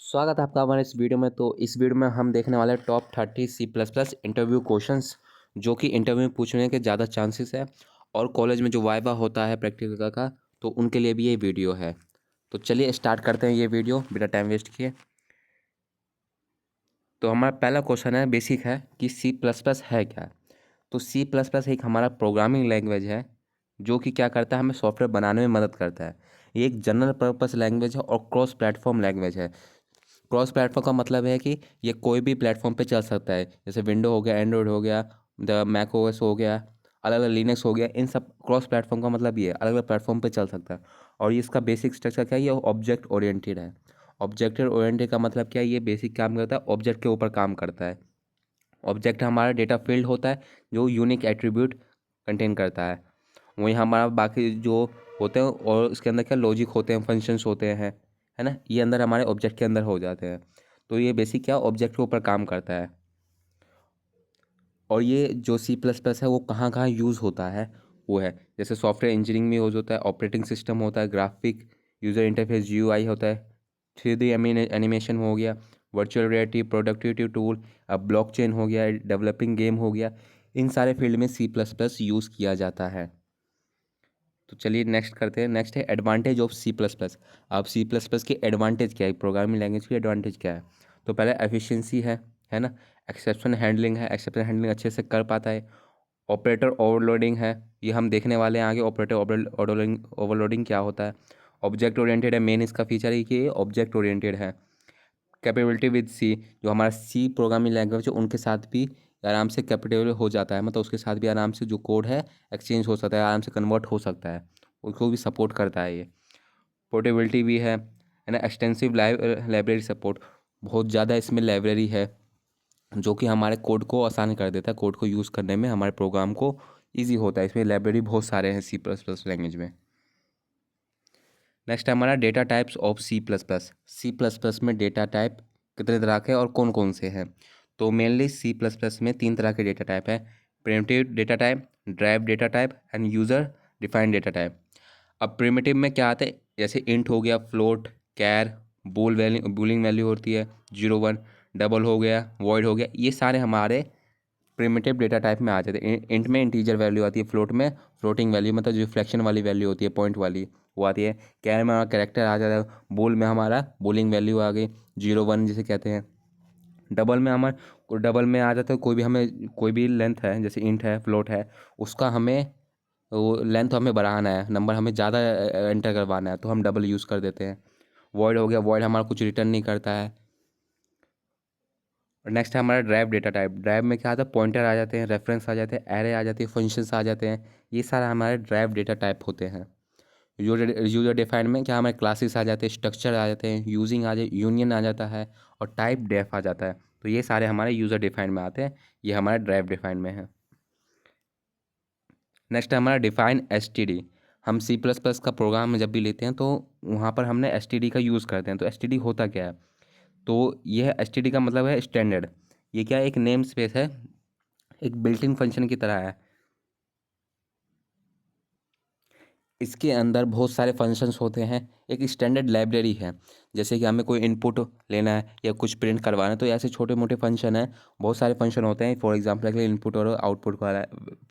स्वागत है आपका हमारे इस वीडियो में। तो इस वीडियो में हम देखने वाले हैं top 30 C plus plus interview questions जो कि इंटरव्यू में पूछने के ज़्यादा चांसेस है और कॉलेज में जो वाइवा होता है प्रैक्टिकल का तो उनके लिए भी ये वीडियो है। तो चलिए स्टार्ट करते हैं ये वीडियो बिना टाइम वेस्ट किए। तो हमारा पहला क्वेश्चन है, बेसिक है कि सी प्लस प्लस है क्या। तो सी प्लस प्लस एक हमारा प्रोग्रामिंग लैंग्वेज है जो कि क्या करता है, हमें सॉफ्टवेयर बनाने में मदद करता है। ये एक जनरल पर्पस लैंग्वेज है और क्रॉस प्लेटफॉर्म लैंग्वेज है। क्रॉस प्लेटफॉर्म का मतलब है कि ये कोई भी प्लेटफॉर्म पे चल सकता है, जैसे विंडो हो गया, एंड्रॉयड हो गया, द मैक ओएस हो गया, अलग अलग लिनक्स हो गया। इन सब क्रॉस प्लेटफॉर्म का मतलब ये अलग अलग प्लेटफॉर्म पे चल सकता है। और ये इसका बेसिक स्ट्रक्चर क्या है, ये ऑब्जेक्ट ओरिएंटेड है। ऑब्जेक्ट ओरिएंटेड का मतलब क्या है, ये बेसिक काम करता है, ऑब्जेक्ट के ऊपर काम करता है। ऑब्जेक्ट हमारा डेटा फील्ड होता है जो यूनिक एट्रीब्यूट कंटेन करता है। वहीं हमारा बाकी जो होते हैं और इसके अंदर क्या लॉजिक होते हैं, फंक्शंस होते हैं, है ना, ये अंदर हमारे ऑब्जेक्ट के अंदर हो जाते हैं। तो ये बेसिक क्या ऑब्जेक्ट के ऊपर काम करता है। और ये जो सी प्लस प्लस है वो कहाँ कहाँ यूज़ होता है वो है, जैसे सॉफ्टवेयर इंजीनियरिंग में यूज़ होता है, ऑपरेटिंग सिस्टम होता है, ग्राफिक यूज़र इंटरफेस GUI होता है, 3D एनिमेशन हो गया, वर्चुअल रियलिटी, प्रोडक्टिविटी टूल, अब ब्लॉकचेन हो गया, डेवलपिंग गेम हो गया। इन सारे फील्ड में सी प्लस प्लस यूज़ किया जाता है। तो चलिए नेक्स्ट करते हैं। नेक्स्ट है advantage of C plus plus. अब सी प्लस प्लस की एडवांटेज क्या है, प्रोग्रामिंग लैंग्वेज की एडवांटेज क्या है। तो पहले एफिशिएंसी है ना, एक्सेप्शन हैंडलिंग है, एक्सेप्शन हैंडलिंग अच्छे से कर पाता है। ऑपरेटर ओवरलोडिंग है, ये हम देखने वाले हैं आगे, ऑपरेटर ओवरलोडिंग ओवरलोडिंग क्या होता है। ऑब्जेक्ट ओरिएंटेड है, मेन इसका फीचर है कि ये ऑब्जेक्ट ओरिएंटेड है। कैपेबिलिटी विद सी, जो हमारा सी प्रोग्रामिंग लैंग्वेज है उनके साथ भी आराम से कैपेबल हो जाता है, मतलब उसके साथ भी आराम से जो कोड है एक्सचेंज हो सकता है, आराम से कन्वर्ट हो सकता है, उसको भी सपोर्ट करता है ये। पोर्टेबिलिटी भी है ना, एक्सटेंसिव लाइब्रेरी सपोर्ट, बहुत ज़्यादा इसमें लाइब्रेरी है जो कि हमारे कोड को आसान कर देता है, कोड को यूज़ करने में हमारे प्रोग्राम को ईजी होता है। इसमें लाइब्रेरी बहुत सारे हैं सी प्लस प्लस लैंग्वेज में। नेक्स्ट है हमारा data types of C plus plus. C plus plus में डेटा टाइप कितने तरह के और कौन कौन से हैं। तो मेनली सी प्लस प्लस में 3 तरह के डेटा टाइप है, primitive data type, drive data type end user defined data type. अब प्रिमिटिव में क्या आता है, जैसे इंट हो गया, फ्लोट, कैर, बूलिंग वैल्यू होती है 0 1, डबल हो गया, वॉइड हो गया, ये सारे हमारे प्रिमिटिव डेटा टाइप में आ जाते हैं। इंट में इंटीजर वैल्यू आती है, फ्लोट में फ्लोटिंग वैल्यू मतलब जो फ्रैक्शन वाली वैल्यू होती है, पॉइंट वाली, वो आती है। कैर में हमारा कैरेक्टर आ जाता है, बोल में हमारा बोलिंग वैल्यू आ गई 0 1 जिसे कहते हैं। डबल में आ जाता है कोई भी हमें कोई भी लेंथ है, जैसे इंट है, फ्लोट है, उसका हमें वो लेंथ हमें बढ़ाना है, नंबर हमें ज़्यादा एंटर करवाना है तो हम डबल यूज़ कर देते हैं। वॉइड हो गया, वॉइड हमारा कुछ रिटर्न नहीं करता है। और नेक्स्ट है हमारा ड्राइव डेटा टाइप। ड्राइव में क्या आता है, पॉइंटर आ जाते हैं, रेफरेंस आ जाते हैं, एरे आ जाती है, फंक्शंस आ जाते हैं, ये सारा हमारे ड्राइव डेटा टाइप होते हैं। यूजर डिफाइंड में क्या हमारे क्लासेस आ जाते हैं, स्ट्रक्चर आ जाते हैं, यूजिंग आ जाए, यूनियन आ जाता है और टाइप डेफ आ जाता है। तो ये सारे हमारे यूज़र डिफाइंड में आते हैं, ये हमारे ड्राइव डिफाइंड में है। नेक्स्ट है हमारा डिफाइन STD। हम सी प्लस प्लस का प्रोग्राम में जब भी लेते हैं तो वहाँ पर हमने STD का यूज़ करते हैं। तो STD होता क्या है, तो यह STD का मतलब है स्टैंडर्ड। ये क्या है, एक नेम स्पेस है, एक बिल्ट इन फंक्शन की तरह है। इसके अंदर बहुत सारे फंक्शंस होते हैं, एक स्टैंडर्ड लाइब्रेरी है। जैसे कि हमें कोई इनपुट लेना है या कुछ प्रिंट करवाना है तो ऐसे छोटे मोटे फंक्शन हैं, बहुत सारे फंक्शन होते हैं। फॉर एग्जांपल के इनपुट और आउटपुट वाला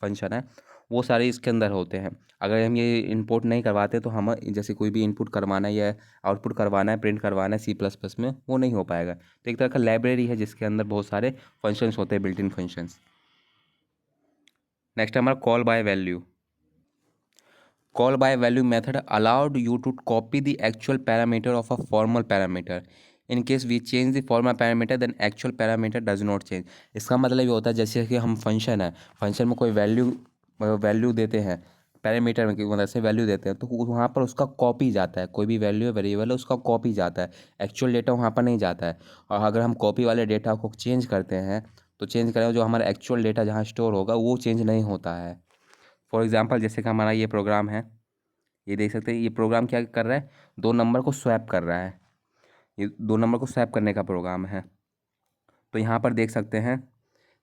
फंक्शन है, वो सारे इसके अंदर होते हैं। अगर हम ये इनपुट नहीं करवाते तो हम जैसे कोई भी इनपुट करवाना है या आउटपुट करवाना है, प्रिंट करवाना है सी प्लस प्लस में, वो नहीं हो पाएगा। तो एक तरह का लाइब्रेरी है जिसके अंदर बहुत सारे फंक्शंस होते हैं, बिल्ट इन फंक्शंस। नेक्स्ट हमारा call by value. Call by value method allowed you to copy the actual parameter of a formal parameter. In case we change the formal parameter, then actual parameter does not change. इसका मतलब ये होता है जैसे कि हम function है, function में कोई वैल्यू देते हैं, पैरामीटर में की मदद से वैल्यू देते हैं, तो वहाँ पर उसका कॉपी जाता है। कोई भी वैल्यू वेरिएबल है उसका कॉपी जाता है, एक्चुअल डेटा वहाँ पर नहीं जाता है। और अगर हम कॉपी वाले डेटा को चेंज करते हैं तो चेंज करें जो हमारा एक्चुअल डेटा जहाँ स्टोर होगा वो चेंज नहीं होता है। फॉर एग्जांपल जैसे कि हमारा ये प्रोग्राम है, ये देख सकते हैं, ये प्रोग्राम क्या कर रहा है, 2 नंबर को स्वैप कर रहा है। ये 2 नंबर को स्वैप करने का प्रोग्राम है। तो यहाँ पर देख सकते हैं,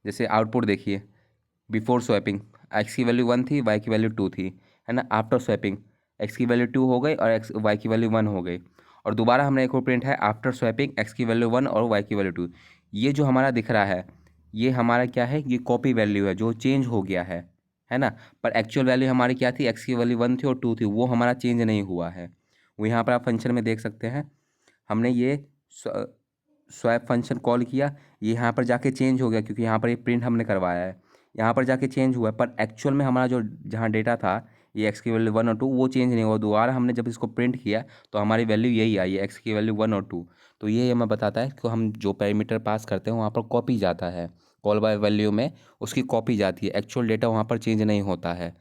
जैसे आउटपुट देखिए, बिफोर स्वैपिंग एक्स की वैल्यू 1 थी, वाई की वैल्यू 2 थी, है ना। आफ्टर स्वैपिंग एक्स की वैल्यू 2 हो गई और एक्स वाई की वैल्यू 1 हो गई। और दोबारा हमने एक और प्रिंट है आफ्टर स्वैपिंग एक्स की वैल्यू 1 और वाई की वैल्यू 2। ये जो हमारा दिख रहा है ये हमारा क्या है, ये कॉपी वैल्यू है जो चेंज हो गया है ना। पर एक्चुअल वैल्यू हमारी क्या थी, एक्स की वैल्यू 1 थी और 2 थी, वो हमारा चेंज नहीं हुआ है। वो यहाँ पर आप फंक्शन में देख सकते हैं, हमने ये स्वैप फंक्शन कॉल किया, ये यहाँ पर जाके चेंज हो गया क्योंकि यहाँ पर ये प्रिंट हमने करवाया है, यहाँ पर जाके चेंज हुआ है। पर एक्चुअल में हमारा जो जहाँ डेटा था ये एक्स की वैल्यू 1 और 2 वो चेंज नहीं हुआ। दोबारा हमने जब इसको प्रिंट किया तो हमारी वैल्यू यही आई है, एक्स की वैल्यू 1 और 2। तो ये हमें बताता है कि हम जो पैरामीटर पास करते हैं वहाँ पर कॉपी जाता है, कॉल बाय वैल्यू में उसकी कॉपी जाती है, एक्चुअल डेटा वहाँ पर चेंज नहीं होता है।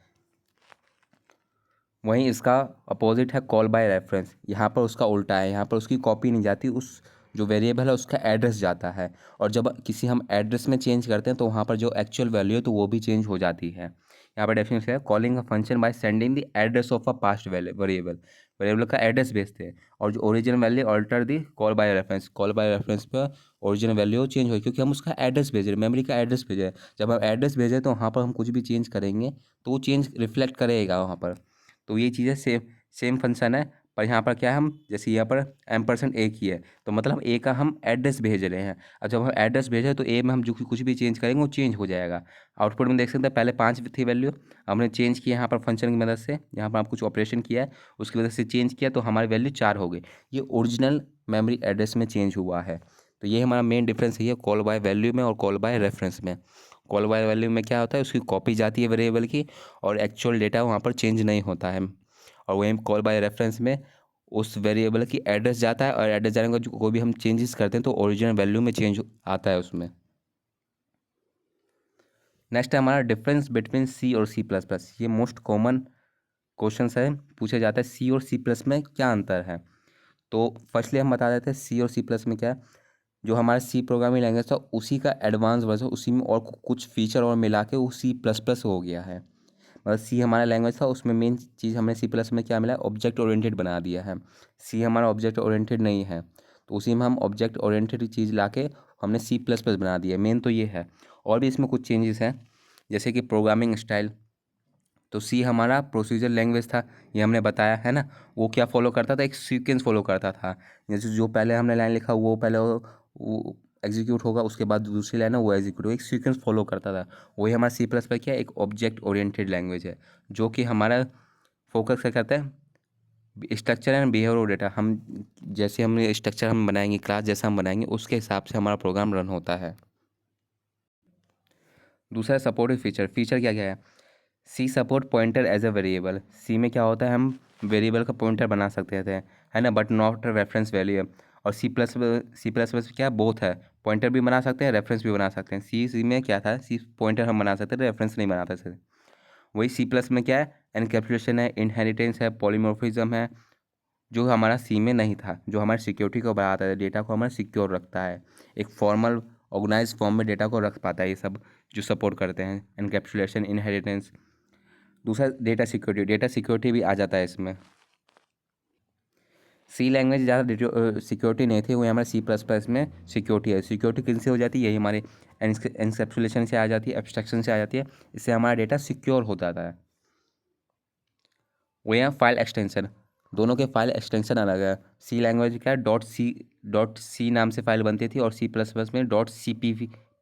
वहीं इसका अपोजिट है कॉल बाय रेफरेंस, यहाँ पर उसका उल्टा है, यहाँ पर उसकी कॉपी नहीं जाती, उस जो वेरिएबल है उसका एड्रेस जाता है। और जब किसी हम एड्रेस में चेंज करते हैं तो वहाँ पर जो एक्चुअल वैल्यू है तो वो भी चेंज हो जाती है। यहाँ पर डेफिनेशन है calling a function by sending the address of a passed variable, variable का एड्रेस भेजते हैं और जो original value alter the call by reference, call by reference पर ओरिजिनल वैल्यू चेंज हो क्योंकि हम उसका एड्रेस भेज रहे हैं, मेमोरी का एड्रेस भेज रहे हैं। जब हम एड्रेस भेजें तो वहाँ पर हम कुछ भी चेंज करेंगे तो वो चेंज रिफ्लेक्ट करेगा वहाँ पर। तो ये चीज़ें सेम सेम फंक्शन है। पर यहाँ पर क्या है, हम जैसे यहाँ पर एम्परसेंड ए की है तो मतलब ए का हम एड्रेस भेज रहे हैं, और जब हम एड्रेस भेजें तो ए में हम जो कुछ भी चेंज करेंगे वो चेंज हो जाएगा। आउटपुट में देख सकते हैं पहले 5 थी वैल्यू, हमने चेंज किया यहाँ पर फंक्शन की मदद से, यहाँ पर आप कुछ ऑपरेशन किया है उसकी वजह से चेंज किया तो हमारी वैल्यू 4 हो गई। ये ओरिजिनल मेमोरी एड्रेस में चेंज हुआ है। तो ये हमारा मेन डिफरेंस है कॉल बाय वैल्यू में और कॉल बाय रेफरेंस में। कॉल बाय वैल्यू में क्या होता है, उसकी कॉपी जाती है वेरिएबल की और एक्चुअल डेटा वहाँ पर चेंज नहीं होता है। और वहीं कॉल बाय रेफरेंस में उस वेरिएबल की एड्रेस जाता है और एड्रेस जाने का जो कोई भी हम चेंजेस करते हैं तो ओरिजिनल वैल्यू में चेंज आता है उसमें। नेक्स्ट है हमारा डिफरेंस बिटवीन सी और सी प्लस प्लस। ये मोस्ट कॉमन क्वेश्चन है, पूछा जाता है सी और सी प्लस में क्या अंतर है। तो फर्स्टली हम बता देते हैं सी और सी प्लस में क्या है। जो हमारा सी प्रोग्रामिंग लैंग्वेज था उसी का एडवांस वर्जन, उसी में और कुछ फीचर और मिला के वो सी प्लस प्लस हो गया है। मतलब सी हमारा लैंग्वेज था उसमें मेन चीज़ हमने सी प्लस में क्या मिला, ऑब्जेक्ट ओरिएंटेड बना दिया है। सी हमारा ऑब्जेक्ट ओरिएंटेड नहीं है तो उसी में हम ऑब्जेक्ट ओरिएंटेड चीज़ ला के हमने सी प्लस प्लस बना दिया है, मेन तो ये है। और भी इसमें कुछ चेंजेस हैं जैसे कि प्रोग्रामिंग स्टाइल। तो सी हमारा प्रोसीजर लैंग्वेज था, ये हमने बताया है ना। वो क्या फॉलो करता था, एक सीक्वेंस फॉलो करता था। जैसे जो पहले हमने लाइन लिखा वो पहले वो एग्जीक्यूट होगा, उसके बाद दूसरी लाइन है वो एग्जीक्यूट होगा, एक सीक्वेंस फॉलो करता था। वही हमारा सी प्लस पर क्या है, एक ऑब्जेक्ट ओरिएंटेड लैंग्वेज है जो कि हमारा फोकस क्या करता है, structure and behaviour of data. हम जैसे हम स्ट्रक्चर हम बनाएंगे, क्लास जैसा हम बनाएंगे उसके हिसाब से हमारा प्रोग्राम रन होता है। दूसरा सपोर्टिव फीचर, फीचर क्या क्या है, C support pointer as a variable. C में क्या होता है, हम वेरिएबल का पॉइंटर बना सकते थे है ना, बट नॉट रेफरेंस वैल्यू। और सी प्लस क्या बोथ है, पॉइंटर भी बना सकते हैं रेफरेंस भी बना सकते हैं। सी में क्या था, सी पॉइंटर हम बना सकते थे, रेफरेंस नहीं बना सकते। वही सी प्लस में क्या है, एनकैप्सुलेशन है, इनहेरिटेंस है, पॉलीमॉर्फिज्म है, जो हमारा सी में नहीं था, जो हमारी सिक्योरिटी को बढ़ाता है, डेटा को हमारा सिक्योर रखता है, एक फॉर्मल ऑर्गेनाइज फॉर्म में डेटा को रख पाता है। ये सब जो सपोर्ट करते हैं एनकैप्सुलेशन, इनहेरिटेंस। दूसरा डेटा सिक्योरिटी, डेटा सिक्योरिटी भी आ जाता है इसमें। सी लैंग्वेज ज़्यादा सिक्योरिटी नहीं थी, वो हमारे सी प्लस प्लस में सिक्योरिटी है। सिक्योरिटी किन से हो जाती है, यही हमारे एनकैप्सुलेशन से आ जाती है, एब्स्ट्रैक्शन से आ जाती है, इससे हमारा डेटा सिक्योर हो जाता है। वो यहाँ फाइल एक्सटेंशन, दोनों के फाइल एक्सटेंशन अलग है। सी लैंग्वेज क्या है, डॉट सी नाम से फाइल बनती थी और सी प्लस प्लस में dot C P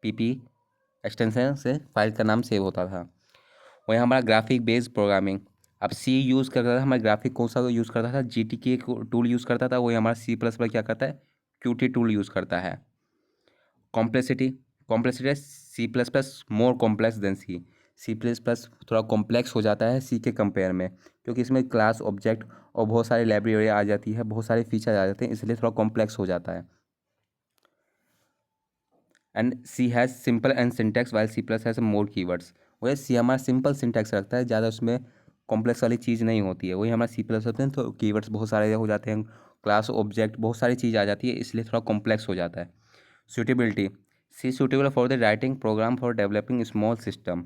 P extension से फाइल का नाम सेव होता था। वही हमारा ग्राफिक बेस्ड प्रोग्रामिंग, अब सी यूज़ करता था, हमारा ग्राफिक कौन सा यूज़ करता था, GTK टूल यूज़ करता था। वही हमारा सी प्लस पर क्या करता है, QT टूल यूज़ करता है। Complexity, complexity C plus plus more complex than C plus plus थोड़ा कॉम्प्लेक्स हो जाता है सी के कंपेयर में, क्योंकि इसमें क्लास ऑब्जेक्ट और बहुत सारी लाइब्रेरी आ जाती है, बहुत सारे फीचर आ जाते हैं, इसलिए थोड़ा कॉम्प्लेक्स हो जाता है। And C has simple and syntax while C plus has more keywords. वही सी हमारा सिंपल सिंटैक्स रखता है, ज़्यादा उसमें कॉम्प्लेक्स वाली चीज़ नहीं होती है। वही हमारा सी प्लस होते हैं तो कीवर्ड्स बहुत सारे हो जाते हैं, क्लास ऑब्जेक्ट बहुत सारी चीज़ आ जाती है, इसलिए थोड़ा कॉम्प्लेक्स हो जाता है। Suitability, C suitable for the writing program for developing small system.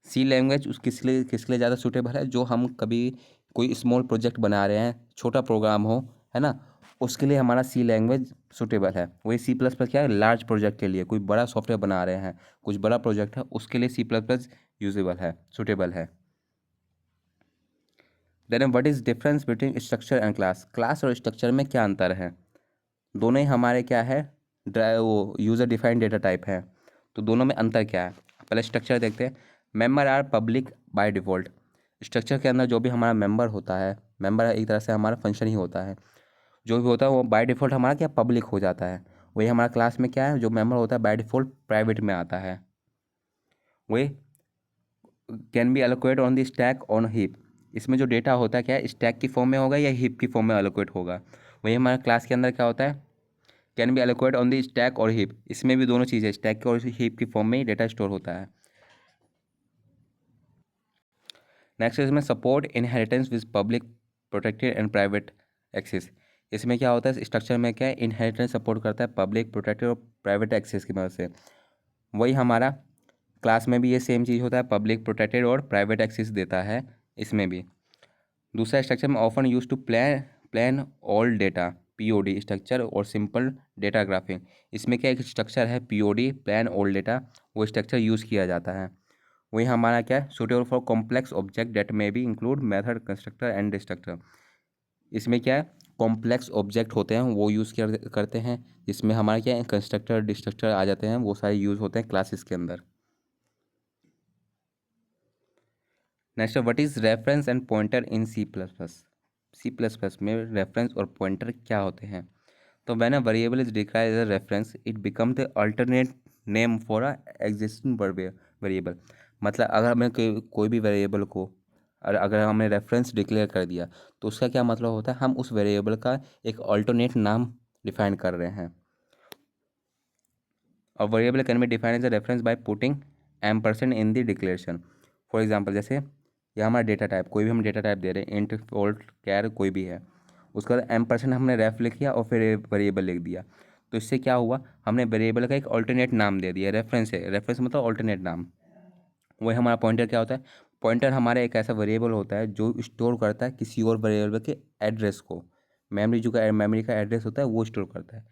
C language उस किस लिए ज़्यादा सूटेबल है, जो हम कभी कोई स्मॉल प्रोजेक्ट बना रहे हैं, छोटा प्रोग्राम हो है ना, उसके लिए हमारा सी लैंग्वेज सूटेबल है। वही सी प्लस प्लस क्या है, लार्ज प्रोजेक्ट के लिए, कोई बड़ा सॉफ्टवेयर बना रहे हैं, कुछ बड़ा प्रोजेक्ट है, उसके लिए सी प्लस प्लस यूजेबल है, सूटेबल है। Then what is difference between structure and class. Class और स्ट्रक्चर में क्या अंतर है? दोनों ही हमारे क्या है, वो यूज़र डिफाइंड डेटा टाइप है। तो दोनों में अंतर क्या है? पहले स्ट्रक्चर देखते हैं। Member are public by default. Structure के अंदर जो भी हमारा मेंबर होता है, मेंबर एक तरह से हमारा फंक्शन ही होता है, जो भी होता है वो बाय डिफ़ॉल्ट हमारा क्या पब्लिक हो जाता है। वही हमारा क्लास में क्या है, जो मेंबर होता है बाय डिफ़ॉल्ट प्राइवेट में आता है। वही can be allocate on the stack on heap. इसमें जो डेटा होता है क्या है, स्टैक की फॉर्म में होगा या हीप की फॉर्म में एलोकेट होगा। वही हमारे क्लास के अंदर क्या होता है, can be allocate on the stack और हीप। इसमें भी दोनों चीज़ें स्टैक और हीप की फॉर्म में ही डेटा स्टोर होता है। नेक्स्ट इसमें support inheritance with public protected and private access. इसमें क्या होता है, स्ट्रक्चर में क्या है, इनहेरिटेंस सपोर्ट करता है पब्लिक प्रोटेक्टेड और प्राइवेट एक्सेस की मदद से। वही हमारा क्लास में भी ये सेम चीज़ होता है, पब्लिक प्रोटेक्टेड और प्राइवेट एक्सेस देता है इसमें भी। दूसरा स्ट्रक्चर में often use to plan all data, POD structure और सिंपल डेटा ग्राफिंग। इसमें क्या एक स्ट्रक्चर है पीओडी, प्लान ऑल डेटा, वो स्ट्रक्चर यूज़ किया जाता है। वही हमारा क्या है, suitable for complex object data में भी include method constructor and destructor. इसमें क्या है, कॉम्प्लेक्स ऑब्जेक्ट होते हैं वो यूज़ करते हैं, जिसमें हमारा क्या है कंस्ट्रक्टर डिस्ट्रक्टर आ जाते हैं, वो सारे यूज़ होते हैं क्लासेस के अंदर। Next what is reference and pointer in C plus plus. C plus plus में रेफरेंस और पॉइंटर क्या होते हैं? तो when a variable is declared as a reference it become the alternate name for a existing variable. मतलब अगर हमें कोई भी वेरिएबल को, और अगर हमने रेफरेंस डिक्लेयर कर दिया तो उसका क्या मतलब होता है, हम उस वेरिएबल का एक अल्टरनेट नाम डिफाइन कर रहे हैं। और variable can be define as a reference by putting ampersand in the declaration. For example जैसे ये हमारा डेटा टाइप, कोई भी हम डेटा टाइप दे रहे हैं, इंट फ्लोट कैर कोई भी है, उसका एम्परसेंड हमने रेफ लिख दिया और फिर वेरिएबल लिख दिया। तो इससे क्या हुआ, हमने वेरिएबल का एक ऑल्टरनेट नाम दे दिया। रेफरेंस है, रेफरेंस मतलब ऑल्टरनेट नाम। वही हमारा पॉइंटर क्या होता है, पॉइंटर हमारा एक ऐसा वेरिएबल होता है जो स्टोर करता है किसी और वेरिएबल के एड्रेस को। मेमोरी का एड्रेस होता है वो स्टोर करता है।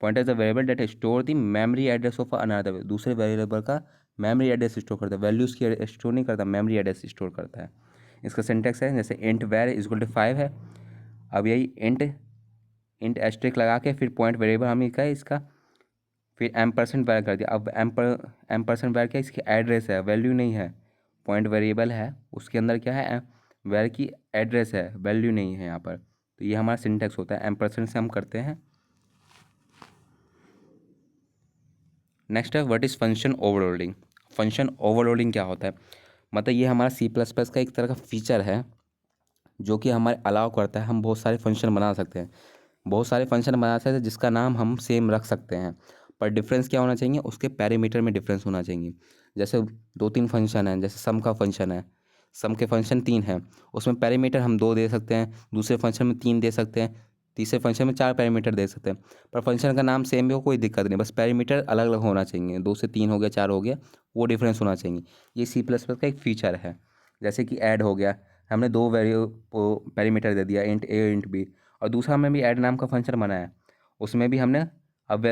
Pointer is a variable that store the memory address of another, दूसरे वेरिएबल का मेमोरी एड्रेस स्टोर करता है, वैल्यूज़ की स्टोर नहीं करता, मेमोरी एड्रेस स्टोर करता है। इसका सिंटेक्स है जैसे इंट वैर इज इक्वल टू 5 है। अब यही इंट इंट एस्ट्रिक लगा के फिर पॉइंट वेरिएबल हम इसका फिर एम% वैर कर दिया। अब एम% वैर क्या, इसकी एड्रेस है, वैल्यू नहीं है। पॉइंट वेरिएबल है, उसके अंदर क्या है, वैर की एड्रेस है, वैल्यू नहीं है यहाँ पर। तो ये हमारा सिंटेक्स होता है, एम% से हम करते हैं। नेक्स्ट है what is function overloading. Function overloading क्या होता है, मतलब ये हमारा C++ का एक तरह का फीचर है जो कि हमारे अलाउ करता है, हम बहुत सारे फंक्शन बना सकते हैं, बहुत सारे फंक्शन बना सकते हैं जिसका नाम हम सेम रख सकते हैं। पर डिफरेंस क्या होना चाहिए, उसके पैरामीटर में डिफरेंस होना चाहिए। जैसे 2-3 फंक्शन हैं, जैसे सम का फंक्शन है, सम के फंक्शन 3 हैं, उसमें पैरामीटर हम 2 दे सकते हैं, दूसरे फंक्शन में 3 दे सकते हैं, तीसरे फंक्शन में 4 पैरामीटर दे सकते हैं। पर फंक्शन का नाम सेम भी हो कोई दिक्कत नहीं, बस पैरामीटर अलग अलग होना चाहिए, 2 से 3 हो गया, 4 हो गया, वो डिफरेंस होना चाहिए। ये C++ का एक फ़ीचर है। जैसे कि ऐड हो गया, हमने 2 पैरामीटर दे दिया, इंट ए इंट बी, और दूसरा हमने भी ऐड नाम का फंक्शन बनाया, उसमें भी हमने अब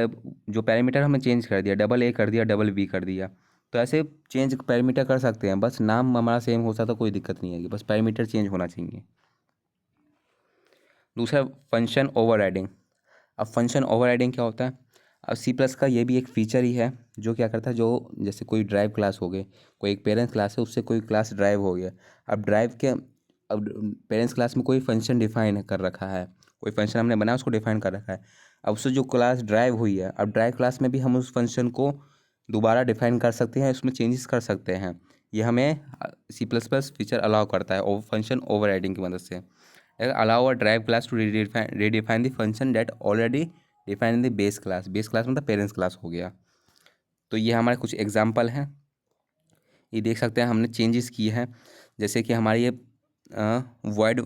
जो पैरामीटर हमने चेंज कर दिया, डबल ए कर दिया, डबल बी कर दिया। तो ऐसे चेंज पैरामीटर कर सकते हैं, बस नाम हमारा सेम हो सकता, कोई दिक्कत नहीं है, बस पैरामीटर चेंज होना चाहिए। दूसरा फंक्शन ओवरराइडिंग। अब फंक्शन ओवरराइडिंग क्या होता है, अब C+ का ये भी एक फ़ीचर ही है जो क्या करता है, जो जैसे कोई ड्राइव क्लास हो गए, कोई एक पेरेंट्स क्लास है, उससे कोई क्लास ड्राइव हो गया। अब पेरेंट्स क्लास में कोई फंक्शन डिफाइन कर रखा है, कोई फंक्शन हमने बनाया उसको डिफाइन कर रखा है। अब उससे जो क्लास ड्राइव हुई है, अब ड्राइव क्लास में भी हम उस फंक्शन को दोबारा डिफाइन कर सकते हैं, उसमें चेंजेस कर सकते हैं। ये हमें C++ फीचर अलाउ करता है और फंक्शन ओवरराइडिंग की मदद से। allow a drive class to redefine the function that already defined in the base class। Base class मतलब पेरेंट्स क्लास हो गया। तो ये हमारे कुछ एग्जांपल हैं, ये देख सकते हैं हमने चेंजेस किए हैं। जैसे कि हमारी ये वॉइड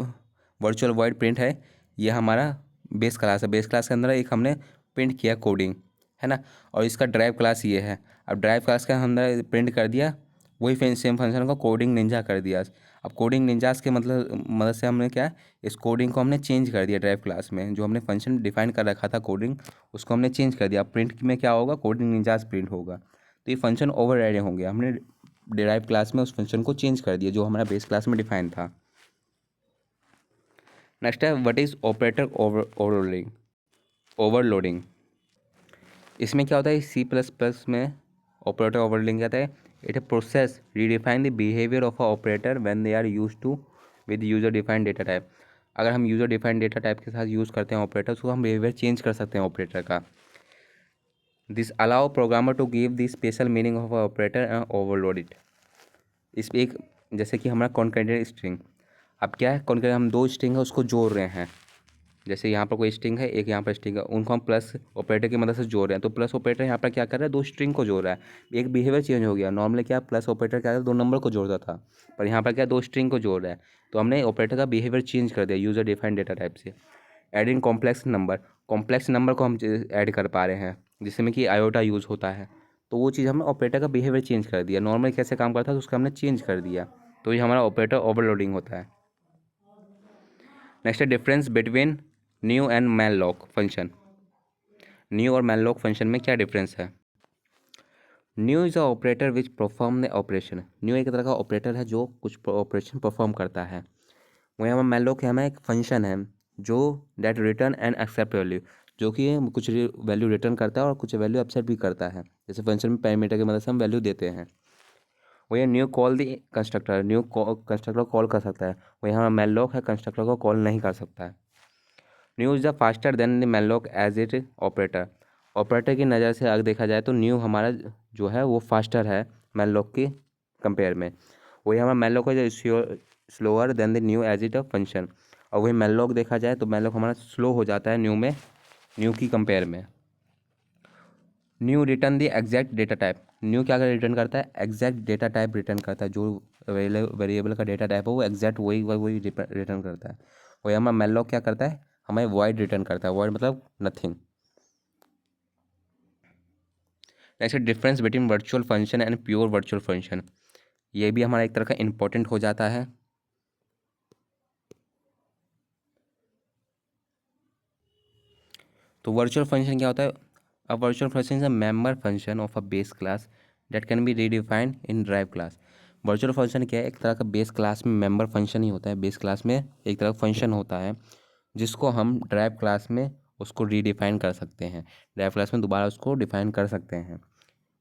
वर्चुअल वॉइड प्रिंट है, ये हमारा बेस क्लास है, बेस क्लास के अंदर एक हमने प्रिंट किया कोडिंग, है ना। और इसका ड्राइव क्लास ये है, अब ड्राइव क्लास के अंदर प्रिंट कर दिया वही सेम फंक्शन को कोडिंग निंजा कर दिया। अब कोडिंग निंजास के मतलब मदद से हमने क्या है, इस कोडिंग को हमने चेंज कर दिया ड्राइव क्लास में, जो हमने फंक्शन डिफाइन कर रखा था कोडिंग, उसको हमने चेंज कर दिया। प्रिंट में क्या होगा, कोडिंग निंजास प्रिंट होगा। तो ये फंक्शन ओवरराइडिंग हो गया, हमने डिराइव क्लास में उस फंक्शन को चेंज कर दिया जो हमारा बेस क्लास में डिफाइन था। नेक्स्ट है व्हाट इज़ ऑपरेटर ओवरलोडिंग। इसमें क्या होता है, C++ में ऑपरेटर ओवरलोडिंग क्या होता है, it a process redefine the behaviour of a operator when they are use to with user defined data type. अगर हम यूजर डिफाइंड डेटा टाइप के साथ यूज़ करते हैं ऑपरेटर, तो हम बिहेवियर चेंज कर सकते हैं ऑपरेटर का। This allow programmer to give the special meaning of operator and overload it. इस एक जैसे कि हमारा कॉन्केटेनेट स्ट्रिंग, अब क्या है, कॉन्केटेनेट हम दो स्ट्रिंग है उसको जोड़ रहे हैं, जैसे यहाँ पर कोई स्ट्रिंग है, एक यहाँ पर स्ट्रिंग है, उनको हम प्लस ऑपरेटर की मदद से जोड़ रहे हैं। तो प्लस ऑपरेटर यहाँ पर क्या कर रहा है, दो स्ट्रिंग को जोड़ रहा है, एक बिहेवियर चेंज हो गया। नॉर्मली क्या प्लस ऑपरेटर क्या है, दो नंबर को जोड़ता था, पर यहाँ पर क्या दो स्ट्रिंग को जोड़ रहा है, तो हमने ऑपरेटर का बिहेवियर चेंज कर दिया यूजर डिफाइंड डेटा टाइप से। एडिंग कॉम्प्लेक्स नंबर को हम ऐड कर पा रहे हैं, जिसमें कि आयोटा यूज़ होता है, तो वो चीज़ हमने ऑपरेटर का बिहेवियर चेंज कर दिया। नॉर्मली कैसे काम करता था उसका हमने चेंज कर दिया, तो ये हमारा ऑपरेटर ओवरलोडिंग होता है। नेक्स्ट है difference between new and malloc function. New और मैनलॉक फंक्शन में क्या डिफरेंस है। New is a operator which perform the operation. New एक तरह का ऑपरेटर है जो कुछ ऑपरेशन परफॉर्म करता है। वहीं हमारा मैनलॉक है, हमारा एक फंक्शन है जो that return and accept value, जो कि कुछ वैल्यू रिटर्न करता है और कुछ वैल्यू एक्सेप्ट भी करता है। जैसे फंक्शन में पैरामीटर की मदद से हम वैल्यू देते हैं। वही new call the constructor, new constructor call कर सकता है। वही हमारा मैनलॉक है, कंस्ट्रक्टर को कॉल नहीं कर सकता है। New is the faster than the malloc as it operator. Operator की नज़र से अगर देखा जाए तो न्यू हमारा जो है वो फास्टर है मैनलॉक के कंपेयर में। वही हमारा मैनलॉक है जो slower then the new age it a function. और वही मैनलॉक देखा जाए तो मैनलॉक हमारा स्लो हो जाता है न्यू की कंपेयर में। New return the exact data type. New क्या रिटर्न करता है, एग्जैक्ट डेटा टाइप रिटर्न करता है। जो वेरिएबल का डेटा टाइप है वो एग्जैक्ट वही रिटर्न करता है। वही हमारा मैनलॉक क्या करता है, हमें वॉइड रिटर्न करता है। वॉइड मतलब nothing. Next difference between virtual function and pure virtual function. ये भी हमारा एक तरह का इंपॉर्टेंट हो जाता है। तो वर्चुअल फंक्शन क्या होता है, a virtual function is a member function of a base class that can be redefined in drive class. Virtual function क्या है, एक तरह का बेस क्लास में मेंबर फंक्शन ही होता है। बेस क्लास में एक तरह का फंक्शन होता है जिसको हम ड्राइव क्लास में उसको रीडिफाइन कर सकते हैं, ड्राइव क्लास में दोबारा उसको डिफाइन कर सकते हैं।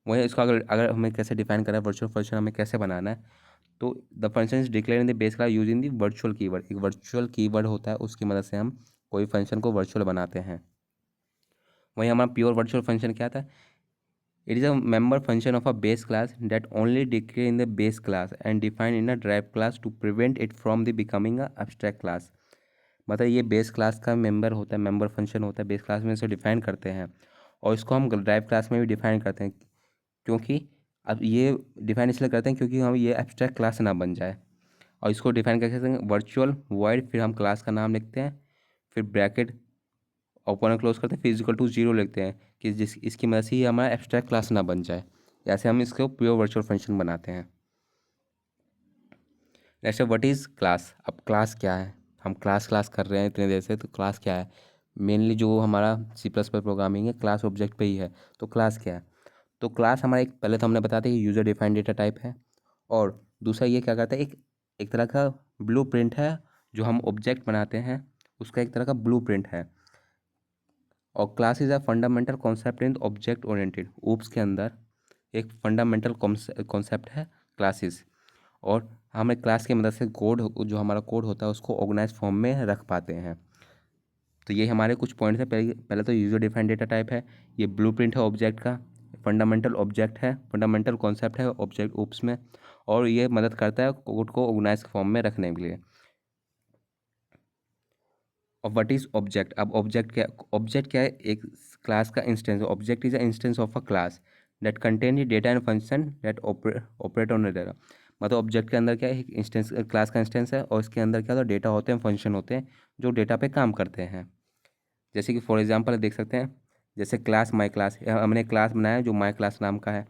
वही इसको अगर हमें कैसे डिफाइन करें वर्चुअल फंक्शन हमें कैसे बनाना है, तो the function is declare in the base class using the virtual keyword. एक वर्चुअल कीवर्ड होता है, उसकी मदद से हम कोई फंक्शन को वर्चुअल बनाते हैं। वहीं हमारा प्योर वर्चुअल फंक्शन क्या था, it is a member function of a base class that only declare in the base class and define in a drive class to prevent it from the becoming a abstract class. मतलब ये base class का member होता है, member function होता है, base class में इसे define करते हैं और इसको हम ड्राइव क्लास में भी डिफाइन करते हैं। क्योंकि अब ये डिफाइन इसलिए करते हैं क्योंकि हम ये एब्स्ट्रैक्ट क्लास ना बन जाए। और इसको डिफाइन कर सकते हैं वर्चुअल वॉइड, फिर हम क्लास का नाम लिखते हैं, फिर ब्रैकेट ओपन और क्लोज करते हैं, फिर इक्वल टू जीरो लिखते हैं कि जिस इसकी मदद से ही हमारा एब्स्ट्रैक्ट क्लास ना बन जाए। ऐसे हम इसको प्योर वर्चुअल फंक्शन बनाते हैं। जैसे व्हाट इज़ क्लास। अब क्लास क्या है, हम क्लास कर रहे हैं इतने देर से, तो क्लास क्या है। मेनली जो हमारा C++ प्रोग्रामिंग है क्लास ऑब्जेक्ट पे ही है। तो क्लास क्या है, तो क्लास हमारा एक पहले तो हमने बताया था कि यूज़र डिफाइंड डेटा टाइप है, और दूसरा ये क्या करता है, एक तरह का ब्लूप्रिंट है। जो हम ऑब्जेक्ट बनाते हैं उसका एक तरह का ब्लूप्रिंट है। और class is a fundamental concept in object oriented. Oops के अंदर एक फंडामेंटल कॉन्सेप्ट है क्लासेस, और हमें क्लास की मदद से कोड जो हमारा कोड होता है उसको ऑर्गेनाइज फॉर्म में रख पाते हैं। तो ये हमारे कुछ पॉइंट्स हैं। पहले तो यूजर डिफाइंड डेटा टाइप है, ये ब्लूप्रिंट है ऑब्जेक्ट का, फंडामेंटल ऑब्जेक्ट है, फंडामेंटल कॉन्सेप्ट है ऑब्जेक्ट ऊप्स में, और ये मदद करता है कोड को ऑर्गेनाइज फॉर्म में रखने के लिए। और व्हाट इज ऑब्जेक्ट। अब ऑब्जेक्ट क्या है, एक क्लास का instance. Object is a instance of a class that contain the data and function that operate on data. मतलब ऑब्जेक्ट के अंदर क्या है, एक इंस्टेंस क्लास का इंस्टेंस है, और इसके अंदर क्या होता है, डेटा होते हैं, फंक्शन होते हैं जो डेटा पे काम करते हैं। जैसे कि फॉर एग्जांपल देख सकते हैं, जैसे क्लास माई क्लास, हमने क्लास बनाया जो माई क्लास नाम का है,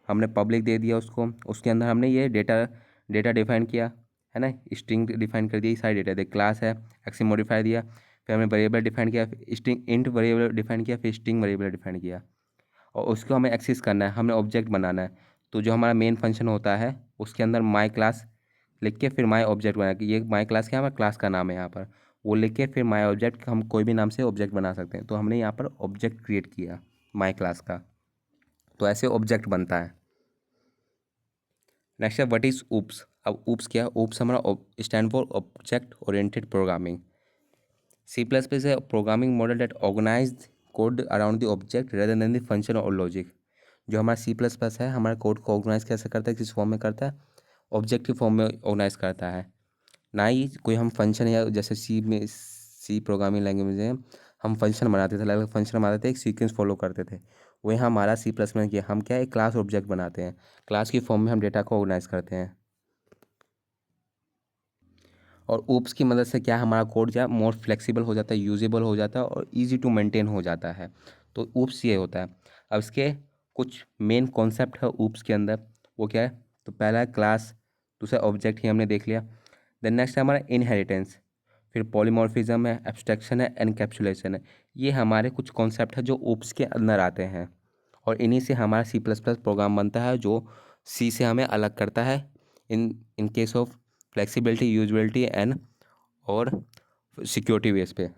हमने पब्लिक दे दिया उसको, उसके अंदर हमने ये डेटा डेटा डिफाइन किया है ना, स्ट्रिंग डिफाइन कर दी, ये सारी डेटा दे क्लास है, एक्सी मॉडिफायर दिया, फिर हमने वेरिएबल डिफाइन किया, स्ट्रिंग इंट वेरिएबल डिफाइन किया, फिर स्ट्रिंग वेरिएबल डिफाइन किया, और उसको हमें एक्सेस करना है, हमें ऑब्जेक्ट बनाना है। तो जो हमारा मेन फंक्शन होता है उसके अंदर माई क्लास लिख के फिर माई ऑब्जेक्ट बनाया कि ये माई क्लास क्या है, हमारा क्लास का नाम है यहाँ पर। वो लेके फिर माई ऑब्जेक्ट हम कोई भी नाम से ऑब्जेक्ट बना सकते हैं। तो हमने यहाँ पर ऑब्जेक्ट क्रिएट किया माई क्लास का, तो ऐसे ऑब्जेक्ट बनता है। नेक्स्ट है व्हाट इज ऊप्स। अब ऊप्स क्या है? ऊप्स हमारा stand for object oriented programming. C plus plus है programming model that organize code around the object rather than the function और लॉजिक। जो हमारा सी प्लस प्लस है हमारे कोड को ऑर्गेनाइज कैसे करता है, किस फॉर्म में करता है? ऑब्जेक्ट की फॉर्म में ऑर्गेनाइज करता है, ना ही कोई हम फंक्शन या जैसे सी में, सी प्रोग्रामिंग लैंग्वेज में हम फंक्शन बनाते थे, अलग अलग फंक्शन बनाते थे, एक सीक्वेंस फॉलो करते थे। वही हमारा सी प्लस में किया, हम क्या है, एक क्लास ऑब्जेक्ट बनाते हैं, क्लास की फॉर्म में हम डेटा को ऑर्गेनाइज करते हैं। और ऊप्स की मदद से क्या हमारा कोड जो है मोर फ्लेक्सिबल हो जाता है, यूजेबल हो जाता है और इजी टू मेंटेन हो जाता है। तो ऊप्स ये होता है। अब इसके कुछ मेन कॉन्सेप्ट है ऊप्स के अंदर, वो क्या है? तो पहला है क्लास, दूसरा ऑब्जेक्ट ही हमने देख लिया। देन नेक्स्ट है हमारा इनहेरिटेंस, फिर पॉलीमॉर्फिज्म है, एब्स्ट्रैक्शन है, एनकैप्सुलेशन है। ये हमारे कुछ कॉन्सेप्ट है जो ऊप्स के अंदर आते हैं, और इन्हीं से हमारा सी प्लस प्लस प्रोग्राम बनता है जो सी से हमें अलग करता है in in case of flexibility, usability and और सिक्योरिटी बेस पे।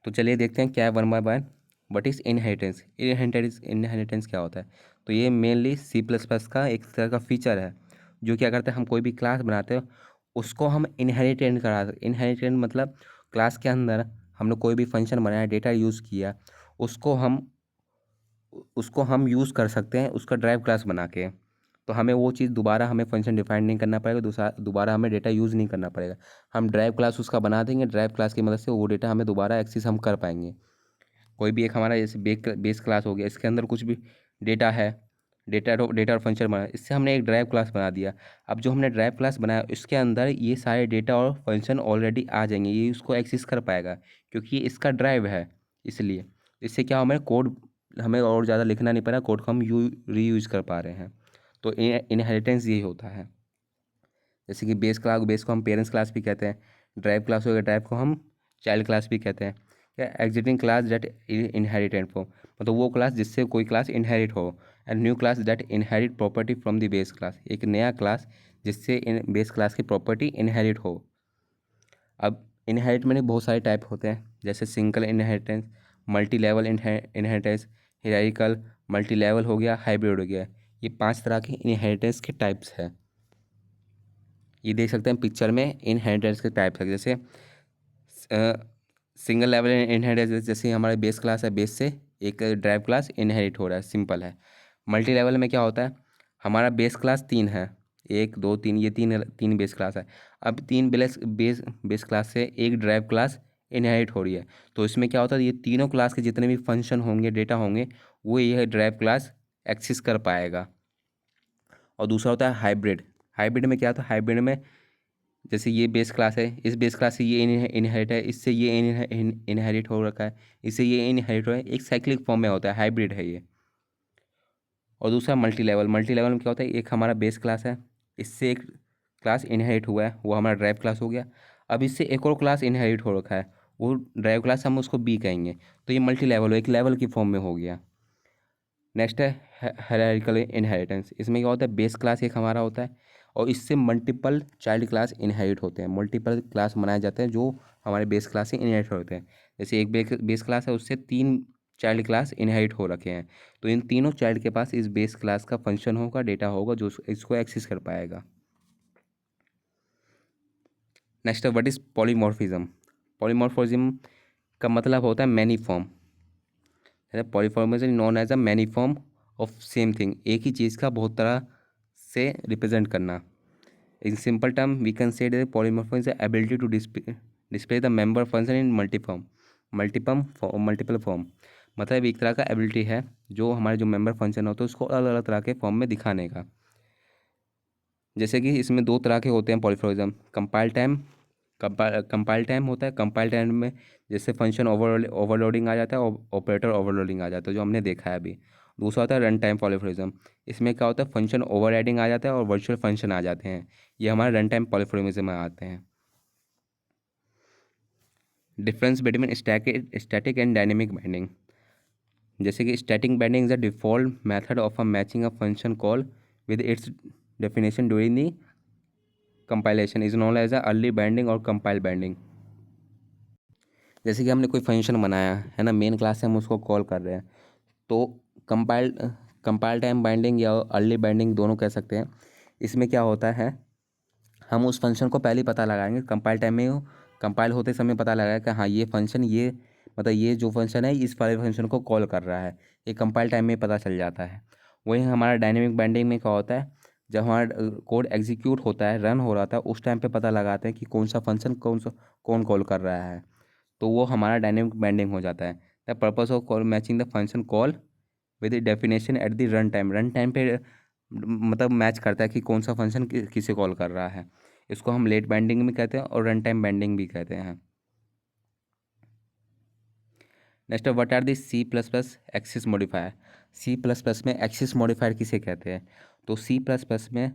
तो चलिए देखते हैं क्या है one by one. What is inheritance. Inheritance क्या होता है? तो ये मेनली सी प्लस प्लस का एक तरह का फीचर है जो क्या करते हैं, हम कोई भी क्लास बनाते हैं उसको हम इनहेरिटेंट करा सकते। इनहेरिटेंट मतलब क्लास के अंदर हमने कोई भी फंक्शन बनाया, डेटा यूज़ किया, उसको हम उसको हम यूज़ कर सकते हैं उसका ड्राइव क्लास बना के। तो हमें वो चीज़ दोबारा हमें फंक्शन डिफाइन नहीं करना पड़ेगा, दूसरा दोबारा हमें डेटा यूज़ नहीं करना पड़ेगा। हम ड्राइव क्लास उसका बना देंगे, ड्राइव क्लास की मदद से वो डेटा हमें दोबारा एक्सेस हम कर पाएंगे। कोई भी एक हमारा जैसे बेस क्लास हो गया, इसके अंदर कुछ भी डेटा है, डेटा और फंक्शन बना, इससे हमने एक ड्राइव क्लास बना दिया। अब जो हमने ड्राइव क्लास बनाया इसके अंदर ये सारे डेटा और फंक्शन ऑलरेडी आ जाएंगे, ये उसको एक्सेस कर पाएगा क्योंकि ये इसका ड्राइव है। इसलिए इससे क्या हमें कोड हमें और ज़्यादा लिखना नहीं पड़ा, कोड को हम रीयूज कर पा रहे हैं। तो इनहेरिटेंस यही होता है। जैसे कि बेस को हम पेरेंट्स क्लास भी कहते हैं, ड्राइव क्लास हो गया, ड्राइव को हम चाइल्ड क्लास भी कहते हैं। क्या exiting class that inherited form, मतलब वो क्लास जिससे कोई क्लास इनहेरिट हो। And new class that inherit property from the base class, एक नया क्लास जिससे बेस क्लास की प्रॉपर्टी इनहेरिट हो। अब इनहेरिटमेंट बहुत सारे टाइप होते हैं, जैसे single inheritance, multi level inheritance, hierarchical, multi level हो गया, हाइब्रिड हो गया। ये 5 तरह के इनहेरिटेंस के टाइप्स हैं। ये देख सकते हैं पिक्चर में इनहेरिटेंस के टाइप्स है। जैसे सिंगल लेवल इनहेरिटेंस, जैसे हमारे बेस क्लास है, बेस से एक ड्राइव क्लास इनहेरिट हो रहा है, सिंपल है। मल्टी लेवल में क्या होता है, हमारा बेस क्लास 3 है, 1 2 3, ये तीन तीन बेस क्लास है। अब 3 बेस क्लास से एक ड्राइव क्लास इनहेरिट हो रही है। तो इसमें क्या होता है, ये तीनों क्लास के जितने भी फंक्शन होंगे, डेटा होंगे, वो यह ड्राइव क्लास एक्सेस कर पाएगा। और दूसरा होता है हाइब्रिड। हाइब्रिड में क्या होता है, हाइब्रिड में जैसे ये बेस क्लास है, इस बेस क्लास से ये इनहेरिट है, इससे ये इनहेरिट हो रखा है, इससे ये इनहेरिट हो रहा है, एक साइक्लिक फॉर्म में होता है, हाइब्रिड है ये। और दूसरा मल्टी लेवल। मल्टी लेवल में क्या होता है, एक हमारा बेस क्लास है, इससे एक क्लास इनहेरिट हुआ है, वो हमारा ड्राइव क्लास हो गया। अब इससे एक और क्लास इनहेरिट हो रखा है, वो ड्राइव क्लास हम उसको बी कहेंगे। तो ये मल्टी लेवल एक लेवल की फॉर्म में हो गया। नेक्स्ट है हायरार्किकल इनहेरिटेंस। इसमें क्या होता है, बेस क्लास एक हमारा होता है और इससे मल्टीपल चाइल्ड क्लास इनहेरिट होते हैं, मल्टीपल क्लास बनाए जाते हैं जो हमारे बेस क्लास से इनहेरिट होते हैं। जैसे एक बेस क्लास है, उससे 3 चाइल्ड क्लास इनहेरिट हो रखे हैं, तो इन तीनों चाइल्ड के पास इस बेस क्लास का फंक्शन होगा, डेटा होगा जो इसको एक्सेस कर पाएगा। नेक्स्ट है व्हाट इज़ पॉलीमॉर्फिज्म। पॉलीमॉर्फिज्म का मतलब होता है many form. Polymorphism known as a many form of same thing, एक ही चीज़ का बहुत तरह से रिप्रेजेंट करना। In simple term we can say polymorphism is ability to display the member function in multiple form. मतलब एक तरह का एबिलिटी है जो हमारे जो मेंबर फंक्शन होते हैं उसको अलग अलग तरह के फॉर्म में दिखाने का। जैसे कि इसमें 2 तरह के होते हैं पॉलीमॉर्फिज्म। कंपाइल टाइम होता है, कंपाइल टाइम में जैसे फंक्शन ओवरलोडिंग आ जाता है और ऑपरेटर ओवरलोडिंग आ जाता है, जो हमने देखा है अभी। दूसरा होता है रन टाइम पॉलीमॉर्फिज्म। इसमें क्या होता है, फंक्शन ओवरराइडिंग आ जाता है और वर्चुअल फंक्शन आ जाते हैं, ये हमारे रन टाइम पॉलीमॉर्फिज्म में आते हैं। Difference between static and dynamic binding. जैसे कि static binding is the default method of a matching a function call with its definition during the compilation is known as early binding और compile binding. जैसे कि हमने कोई function बनाया है ना, मेन क्लास से हम उसको कॉल कर रहे हैं, तो कंपाइल कंपाइल टाइम बाइंडिंग या अर्ली बाइंडिंग दोनों कह सकते हैं। इसमें क्या होता है, हम उस फंक्शन को पहले ही पता लगाएंगे कंपाइल टाइम में, कंपाइल होते समय पता लगाया कि हाँ ये फंक्शन, ये मतलब ये जो फंक्शन है इस वाले फंक्शन को कॉल कर रहा है, ये कंपाइल टाइम में पता चल जाता है। वही हमारा डायनेमिक बाइंडिंग में क्या होता है, जब हमारा कोड एग्जीक्यूट होता है, रन हो रहा था, उस टाइम पे पता लगाते हैं कि कौन सा फंक्शन कौन कॉल कर रहा है, तो वो हमारा डायनेमिक बाइंडिंग हो जाता है। The purpose of call matching the function call with the definition at the run time पे मतलब मैच करता है कि कौन सा फंक्शन किसे कॉल कर रहा है। इसको हम लेट बाइंडिंग भी कहते हैं और रन टाइम बाइंडिंग भी कहते हैं। Next, what are the C plus plus access modifier. C plus plus में एक्सिस मॉडिफायर किसे कहते हैं, तो सी प्लस प्लस में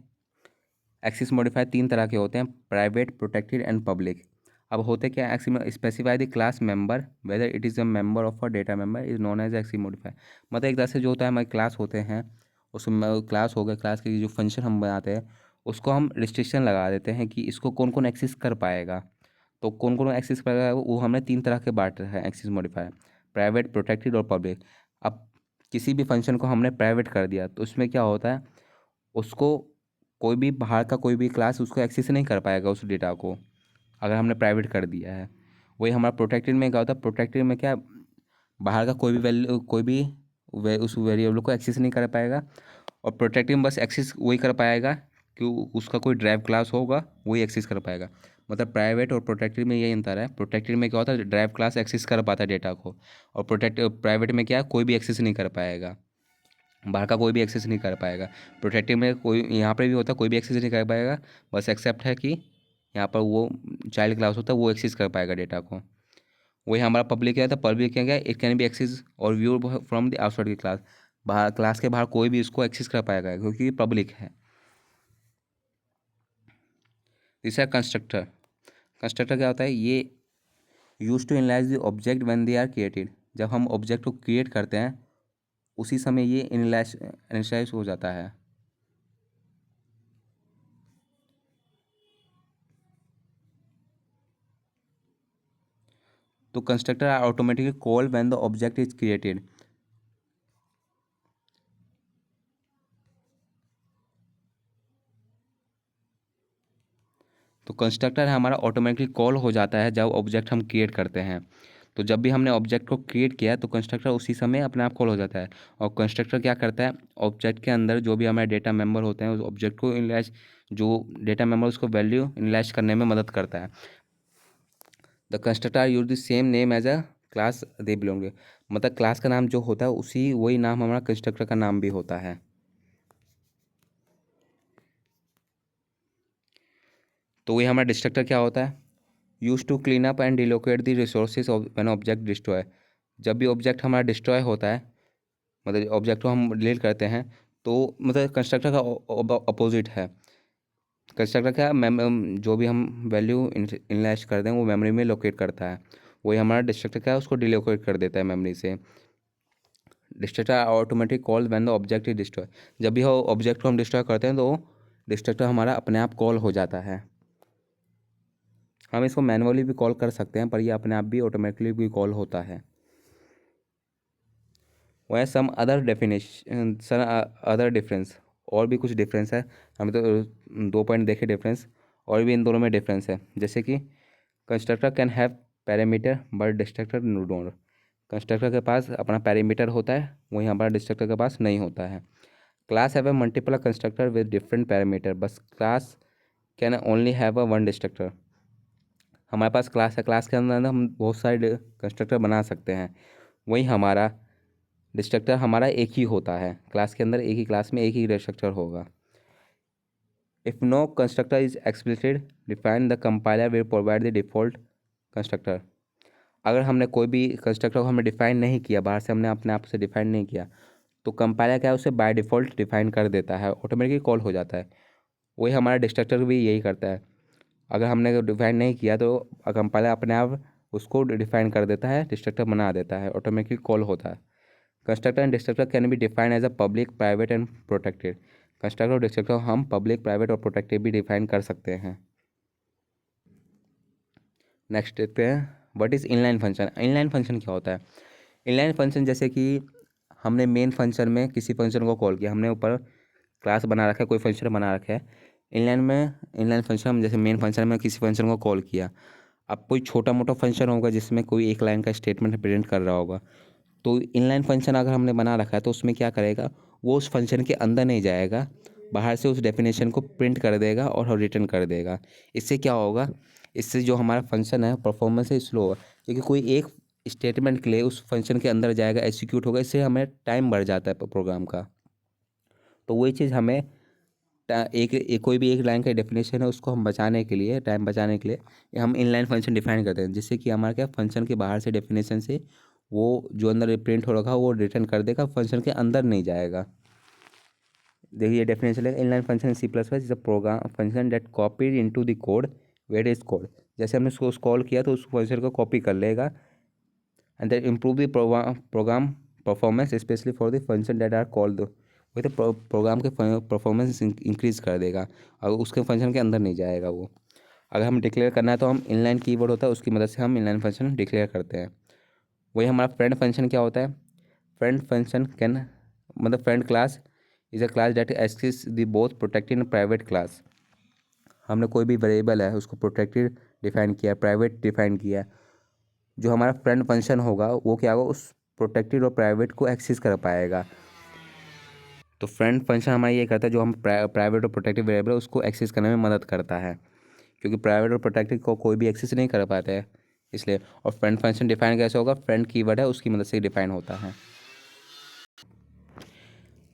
एक्सिस मॉडिफायर तीन तरह के होते हैं, प्राइवेट, प्रोटेक्टेड एंड पब्लिक। अब होते क्या है, specify the class member whether it is a member of a data member is known as access modifier. मतलब एक तरह से जो होता है, हमारे क्लास होते हैं, उसमें क्लास हो गया, क्लास के जो फंक्शन हम बनाते हैं उसको हम रिस्ट्रिक्शन लगा देते हैं कि इसको कौन कौन एक्सेस कर पाएगा। तो कौन कौन एक्सेस कर पाएगा वो हमने तीन तरह के बांटे हैं एक्सेस मॉडिफायर, प्राइवेट, प्रोटेक्टेड और पब्लिक। अब किसी भी फंक्शन को हमने प्राइवेट कर दिया तो उसमें क्या होता है, उसको कोई भी बाहर का कोई भी क्लास उसको एक्सेस नहीं कर पाएगा उस डेटा को, अगर हमने प्राइवेट कर दिया है। वही हमारा प्रोटेक्टेड में क्या होता है, प्रोटेक्टेड में क्या, बाहर का कोई भी वैल्यू, कोई भी उस वेरिएबल को एक्सेस नहीं कर पाएगा, और प्रोटेक्टिव में बस एक्सेस वही कर पाएगा कि उसका कोई ड्राइव क्लास होगा वही एक्सेस कर पाएगा। मतलब प्राइवेट और प्रोटेक्टिव में यही अंतर है। प्रोटेक्टिव में क्या होता है, ड्राइव क्लास एक्सेस कर पाता है डेटा को, और प्राइवेट में क्या है, कोई भी एक्सेस नहीं कर पाएगा, बाहर का कोई भी एक्सेस नहीं कर पाएगा। प्रोटेक्टिव में कोई, यहाँ पर भी होता है, कोई भी एक्सेस नहीं कर पाएगा, बस एक्सेप्ट है कि यहाँ पर वो चाइल्ड क्लास होता है वो एक्सेस कर पाएगा डेटा को। वही हमारा पब्लिक क्या था, पब्लिक क्या, इट कैन बी एक्सेस और व्यू फ्रॉम द आउटसाइड की क्लास, बाहर क्लास के बाहर कोई भी इसको एक्सेस कर पाएगा क्योंकि पब्लिक है। तीसरा कंस्ट्रक्टर। कंस्ट्रक्टर क्या होता है, ये use to initialize the object when they are created. जब हम ऑब्जेक्ट को क्रिएट करते हैं उसी समय ये इनिशियलाइज हो जाता है। तो constructor are automatically called when the object is created. तो कंस्ट्रक्टर हमारा ऑटोमेटिकली कॉल हो जाता है जब ऑब्जेक्ट हम क्रिएट करते हैं। तो जब भी हमने ऑब्जेक्ट को क्रिएट किया तो कंस्ट्रक्टर उसी समय अपने आप कॉल हो जाता है। और कंस्ट्रक्टर क्या करता है, ऑब्जेक्ट के अंदर जो भी हमारे डेटा मेंबर होते हैं उस ऑब्जेक्ट को इनिशियलाइज, जो डेटा मेंबर उसको वैल्यू इनिशियलाइज करने में मदद करता है। The constructor use the same name as a class they belong. मतलब क्लास का नाम जो होता है उसी वही नाम हमारा कंस्ट्रक्टर का नाम भी होता है। तो वही हमारा डिस्ट्रक्टर क्या होता है, use to clean up and deallocate the resources when object destroy. जब भी ऑब्जेक्ट हमारा डिस्ट्रॉय होता है, मतलब ऑब्जेक्ट को हम डिलीट करते हैं, तो मतलब कंस्ट्रक्टर का अपोजिट है। कंस्ट्रक्टर क्या, जो भी हम वैल्यू इनिशियलाइज कर दें वो मेमोरी में लोकेट करता है। वही हमारा डिस्ट्रक्टर क्या है, उसको डिलोकेट कर देता है मेमोरी से। Destructor automatic call when the object is destroy. जब भी ऑब्जेक्ट को हम डिस्ट्रॉय करते हैं तो डिस्ट्रक्टर हमारा अपने आप कॉल हो जाता है। हम इसको मैनुअली भी कॉल कर सकते हैं पर ये अपने आप भी ऑटोमेटिकली भी कॉल होता है। वह some other definition, some other difference, और भी कुछ डिफरेंस है। हमें तो दो पॉइंट देखे डिफरेंस, और भी इन दोनों में डिफरेंस है। जैसे कि constructor can have parameter but destructor don't. Constructor के पास अपना पैरामीटर होता है, वहीं हमारा डिस्ट्रक्टर के पास नहीं होता है। Class have a multiple constructor with different parameter, बस class can only have a one destructor. हमारे पास क्लास है, क्लास के अंदर हम बहुत सारे कंस्ट्रक्टर बना सकते हैं, वहीं हमारा डिस्ट्रक्टर हमारा एक ही होता है, क्लास के अंदर एक ही क्लास में एक ही डिस्ट्रक्टर होगा। If no constructor is explicit define the compiler will provide the default constructor. अगर हमने कोई भी कंस्ट्रक्टर को हमने डिफाइन नहीं किया, बाहर से हमने अपने आप से डिफाइन नहीं किया, तो कंपाइलर क्या है उसे बाय डिफ़ॉल्ट डिफाइन कर देता है, ऑटोमेटिकली कॉल हो जाता है। वही हमारा डिस्ट्रक्टर भी यही करता है, अगर हमने डिफाइन नहीं किया तो कंपाइलर अपने आप उसको डिफाइन कर देता है, डिस्ट्रक्टर बना देता है, ऑटोमेटिकली कॉल होता है। Constructor and destructor can be defined as a public, private and protected. Constructor और डिस्ट्रक्टर हम पब्लिक, प्राइवेट और प्रोटेक्टिव भी डिफाइन कर सकते हैं। नेक्स्ट देखते हैं what is inline function. Inline function क्या होता है? इनलाइन फंक्शन जैसे कि हमने मेन फंक्शन में किसी फंक्शन को कॉल किया, हमने ऊपर क्लास बना रखा है, कोई फंक्शन बना रखा है। इनलाइन फंक्शन हम जैसे मेन फंक्शन में किसी फंक्शन को कॉल किया। अब कोई छोटा मोटा फंक्शन होगा जिसमें कोई एक लाइन का स्टेटमेंट रिप्रेजेंट कर रहा होगा, तो इनलाइन फंक्शन अगर हमने बना रखा है तो उसमें क्या करेगा, वो उस फंक्शन के अंदर नहीं जाएगा, बाहर से उस डेफिनेशन को प्रिंट कर देगा और रिटर्न कर देगा। इससे क्या होगा, इससे जो हमारा फंक्शन है परफॉर्मेंस है स्लो होगा, क्योंकि कोई एक स्टेटमेंट के लिए उस फंक्शन के अंदर जाएगा, एग्जीक्यूट होगा, इससे हमें टाइम बढ़ जाता है प्रोग्राम का। तो वही चीज़ हमें कोई भी एक लाइन का डेफिनेशन है उसको हम बचाने के लिए, टाइम बचाने के लिए हम इनलाइन फंक्शन डिफाइन करते हैं, जिससे कि हमारा क्या फंक्शन के बाहर से डेफिनेशन से वो जो अंदर प्रिंट हो रखा वो रिटर्न कर देगा, फंक्शन के अंदर नहीं जाएगा। देखिए डेफिनेशन है, inline function in C plus plus is a program function that copied into the code where is code. जैसे हमने उसको कॉल किया तो उस फंक्शन को कॉपी कर लेगा and that improve the program performance especially for the function that are called. वही तो प्रोग्राम के परफॉर्मेंस इंक्रीज कर देगा और उसके फंक्शन के अंदर नहीं जाएगा वो। अगर हम डिक्लेयर करना है तो हम इनलाइन कीवर्ड होता है उसकी मदद से हम इनलाइन फंक्शन डिक्लेयर करते हैं। वही हमारा फ्रेंड फंक्शन क्या होता है? फ्रेंड फंक्शन कैन मतलब friend class is a class that axis the both protected and private class. हमने कोई भी वेरिएबल है उसको प्रोटेक्टेड डिफाइन किया, प्राइवेट डिफाइन किया, जो हमारा फ्रेंड फंक्शन होगा वो क्या होगा, उस प्रोटेक्टेड और प्राइवेट को एक्सेस कर पाएगा। तो फ्रेंड फंक्शन हमारा ये करता है, जो हम प्राइवेट और प्रोटेक्टेड वेरिएबल है उसको एक्सेस करने में मदद करता है, क्योंकि प्राइवेट और प्रोटेक्टेड को कोई भी एक्सेस नहीं कर पाते हैं इसलिए। और फ्रेंड फंक्शन डिफाइन कैसे होगा, फ्रेंड कीवर्ड है उसकी मदद से डिफाइन होता है।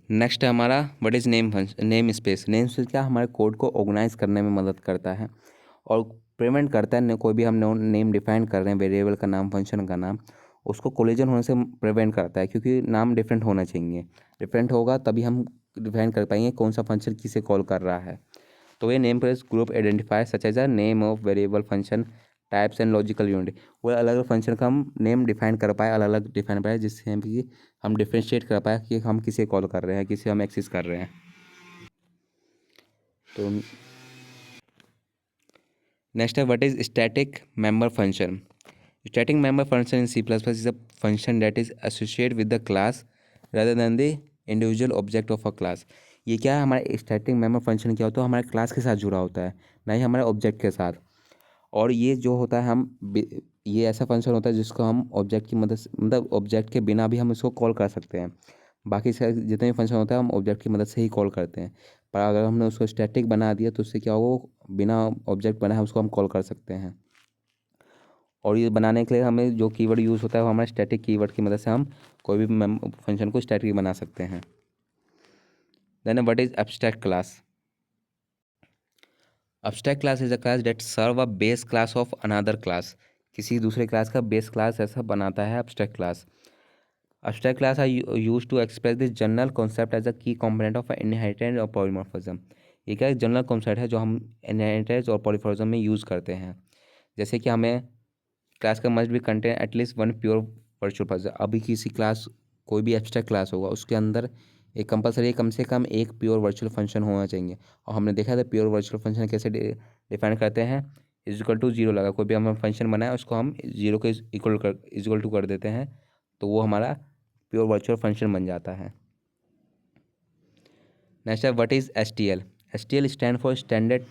नेक्स्ट है हमारा what is name function, name space. Name space क्या हमारे कोड को ऑर्गेनाइज करने में मदद करता है और प्रिवेंट करता है, कोई भी हम नेम डिफाइन कर रहे हैं, वेरिएबल का नाम, फंक्शन का नाम, उसको कोलिजन होने से प्रिवेंट करता है, क्योंकि नाम डिफरेंट होना चाहिए, डिफरेंट होगा तभी हम डिफाइन कर पाएंगे कौन सा फंक्शन किसे कॉल कर रहा है। तो ये name place group identifier such as a name of variable, function types and logical unit. वो अलग अलग फंक्शन का हम नेम डिफाइन कर पाए, अलग अलग डिफाइन पाए, जिससे हम डिफ्रेंशिएट कर पाए कि हम किसे कॉल कर रहे हैं, किसे हम एक्सेस कर रहे हैं। तो नेक्स्ट है what is static member function. Static member function in C plus plus is a function that is associate with the class rather than the individual object of a class. ये क्या है, हमारे static member function क्या होता है, हमारे class के साथ जुड़ा होता है, ना ही हमारे ऑब्जेक्ट के साथ। और ये जो होता है ये ऐसा फंक्शन होता है जिसको हम ऑब्जेक्ट की मदद से, मतलब ऑब्जेक्ट के बिना भी हम इसको कॉल कर सकते हैं। बाकी से जितने भी फंक्शन होता है हम ऑब्जेक्ट की मदद से ही कॉल करते हैं, पर अगर हमने उसको स्टैटिक बना दिया तो उससे क्या होगा, वो बिना ऑब्जेक्ट बनाए उसको हम कॉल कर सकते हैं। और ये बनाने के लिए हमें जो कीवर्ड यूज़ होता है वो हमारे स्टैटिक कीवर्ड की मदद से हम कोई भी फंक्शन को स्टैटिक बना सकते हैं। Then what is abstract class. Abstract class is a class that serve a base class of another class। किसी दूसरे क्लास का बेस क्लास ऐसा बनाता है abstract class। Abstract class are used to express the general concept as a key component of inheritance और polymorphism। ये क्या general concept है जो हम इनहेरिटेंस और पॉलीमॉर्फिज्म में यूज़ करते हैं। जैसे कि हमें क्लास का मस्ट भी contain at least one pure virtual function. अभी किसी क्लास, कोई भी एब्स्ट्रैक्ट क्लास होगा उसके अंदर एक कंपलसरी कम से कम एक प्योर वर्चुअल फंक्शन होना चाहिए। और हमने देखा था प्योर वर्चुअल फंक्शन कैसे डिफाइन करते हैं, इक्वल टू जीरो लगा, कोई भी हम फंक्शन बनाए उसको हम जीरो के इक्वल टू कर देते हैं तो वो हमारा प्योर वर्चुअल फंक्शन बन जाता है। नेक्स्ट है what is S T L. S T L stand for standard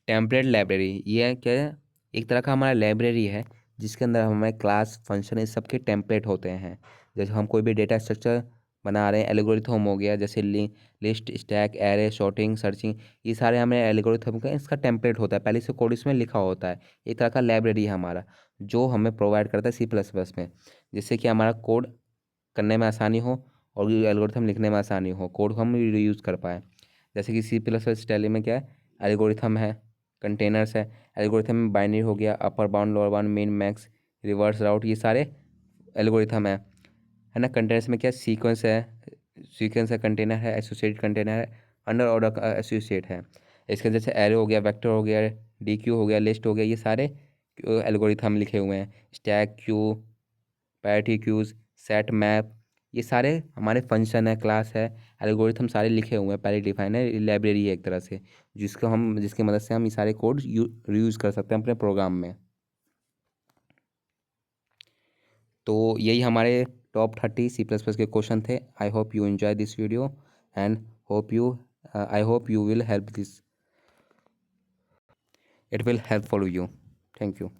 template library. ये है क्या है, एक तरह का हमारा लाइब्रेरी है जिसके अंदर हमारे क्लास, फंक्शन, इस सब के टेम्पलेट होते हैं। जैसे हम कोई भी डेटा स्ट्रक्चर बना रहे हैं, एल्गोरिथम हो गया, जैसे list, stack, array, sorting, searching, ये सारे हमें एल्गोरिथम का इसका टेम्पलेट होता है, पहले से कोड इसमें लिखा होता है। एक तरह का लाइब्रेरी है हमारा जो हमें प्रोवाइड करता है सी प्लस प्लस में, जिससे कि हमारा कोड करने में आसानी हो और एल्गोरिथम लिखने में आसानी हो, कोड को हम रीयूज़ कर पाएँ। जैसे कि सी प्लस प्लस स्टाइल में क्या है, एल्गोरिथम है, कंटेनर्स है, एल्गोरिथम में बाइनरी हो गया, अपर बाउंड, लोअर बाउंड, मिन, मैक्स, रिवर्स राउट, ये सारे एल्गोरिथम है ना। कंटेनर्स में क्या सीक्वेंस है, कंटेनर है, एसोसिएटेड कंटेनर है, अंडर ऑर्डर एसोसिएट है। इसके जैसे एरे हो गया, वेक्टर हो गया, डी क्यू हो गया, लिस्ट हो गया, ये सारे एल्गोरिथम लिखे हुए हैं। Stack queue, parity queues, set map, ये सारे हमारे फंक्शन है, क्लास है, एल्गोरिथम सारे लिखे हुए हैं, पहले डिफाइन है, लाइब्रेरी है एक तरह से, जिसकी मदद से हम ये सारे कोड यूज़ कर सकते हैं अपने प्रोग्राम में। तो यही हमारे टॉप 30 C++ के क्वेश्चन थे। I hope you enjoy this video and I hope you will help this, it will help for you. Thank you.